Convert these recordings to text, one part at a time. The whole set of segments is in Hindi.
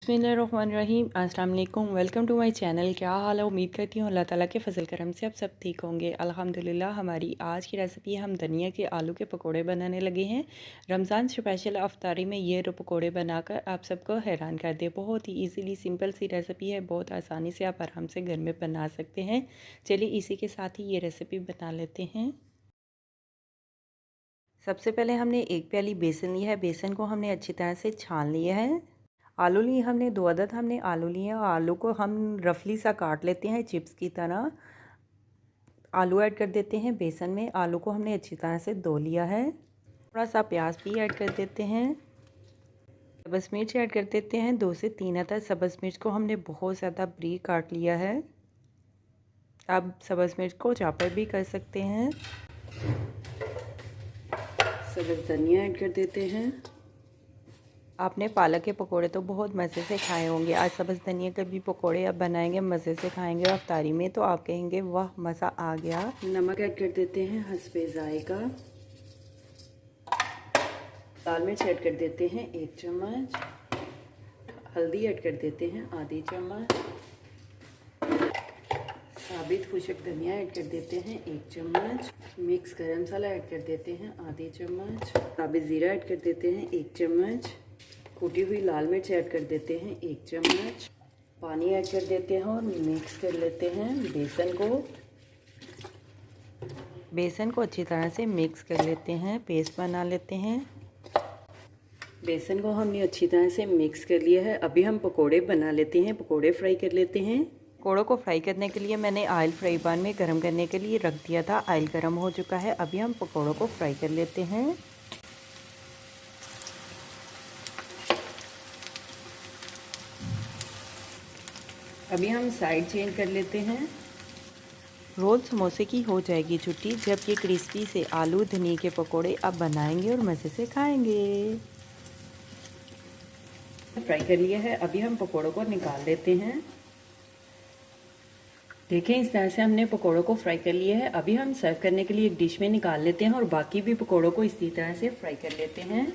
बिस्मिल्लाहिर्रहमानिर्रहीम। अस्सलाम वालेकुम। Welcome to my channel. क्या हाल है? उम्मीद करती हूँ अल्लाह ताला के फजल करम से आप सब ठीक होंगे। अल्हम्दुलिल्लाह। हमारी आज की रेसिपी हम धनिया के आलू के पकोड़े बनाने लगे हैं। रमज़ान स्पेशल अफ्तारी में ये पकोड़े बनाकर आप सबको हैरान कर दे। बहुत ही इजीली सिंपल सी रेसिपी है, बहुत आसानी से आप आराम से घर में बना सकते हैं। चलिए इसी के साथ ही ये रेसिपी बना लेते हैं। सबसे पहले हमने एक प्याली बेसन लिया है। बेसन को हमने अच्छी तरह से छान लिया है। आलू लिए हमने 2 अदद हमने आलू लिए हैं। आलू को हम रफली सा काट लेते हैं चिप्स की तरह। आलू ऐड कर देते हैं बेसन में। आलू को हमने अच्छी तरह से धो लिया है। थोड़ा सा प्याज भी ऐड कर देते हैं। सब्ज़ मिर्च ऐड कर देते हैं 2 से 3 अदद। सब्ज़ मिर्च को हमने बहुत ज़्यादा बारीक काट लिया है। अब सब्ज़ मिर्च को चॉपर भी कर सकते हैं। सब्ज़ धनिया ऐड कर देते हैं। आपने पालक के पकोड़े तो बहुत मज़े से खाए होंगे। आज सब्ज़ धनिया के भी पकोड़े अब बनाएंगे, मज़े से खाएंगे अफ्तारी में, तो आप कहेंगे वाह मज़ा आ गया। नमक ऐड कर देते हैं हस्बे ज़ायका। लाल मिर्च ऐड कर देते हैं 1 चम्मच। हल्दी ऐड कर देते हैं आधी चम्मच। साबित खुशक धनिया ऐड कर देते हैं 1 चम्मच। मिक्स गरम मसाला ऐड कर देते हैं आधी चम्मच। साबित ज़ीरा ऐड कर देते हैं 1 चम्मच। कूटी हुई लाल मिर्च ऐड कर देते हैं 1 चम्मच। पानी ऐड कर देते हैं और मिक्स कर लेते हैं बेसन को अच्छी तरह से मिक्स कर लेते हैं, पेस्ट बना लेते हैं। बेसन को हमने अच्छी तरह से मिक्स कर लिया है। अभी हम पकोड़े बना लेते हैं, पकोड़े फ्राई कर लेते हैं। पकोड़ों को फ्राई करने के लिए मैंने ऑयल फ्राई पैन में गर्म करने के लिए रख दिया था। ऑयल गर्म हो चुका है। अभी हम पकोड़ों को फ्राई कर लेते हैं। अभी हम साइड चेंज कर लेते हैं। रोज़ समोसे की हो जाएगी छुट्टी जब ये क्रिस्पी से आलू धनिया के पकोड़े आप बनाएंगे और मज़े से खाएंगे। फ्राई कर लिया है। अभी हम पकोड़ों को निकाल लेते हैं। देखें इस तरह से हमने पकोड़ों को फ्राई कर लिया है। अभी हम सर्व करने के लिए एक डिश में निकाल लेते हैं और बाकी भी पकोड़ों को इसी तरह से फ्राई कर लेते हैं।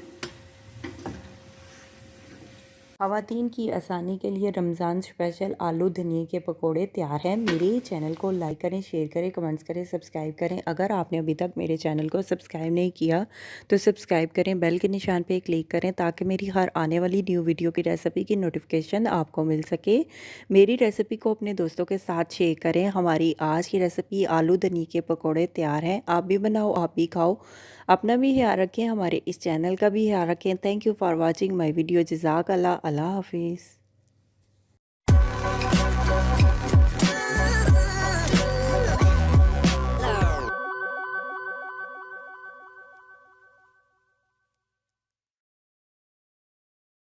ख़वातीन की आसानी के लिए रमज़ान स्पेशल आलू धनिया के पकोड़े तैयार हैं। मेरे चैनल को लाइक करें, शेयर करें, कमेंट्स करें, सब्सक्राइब करें। अगर आपने अभी तक मेरे चैनल को सब्सक्राइब नहीं किया तो सब्सक्राइब करें, बेल के निशान पे क्लिक करें ताकि मेरी हर आने वाली न्यू वीडियो की रेसिपी की नोटिफिकेशन आपको मिल सके। मेरी रेसिपी को अपने दोस्तों के साथ शेयर करें। हमारी आज की रेसिपी आलू धनिया के पकौड़े तैयार हैं। आप भी बनाओ, आप भी खाओ। अपना भी ख्याल रखें, हमारे इस चैनल का भी ख्याल रखें। Thank you for watching my video. जज़ाक अल्लाह। अल्लाह हाफिज़।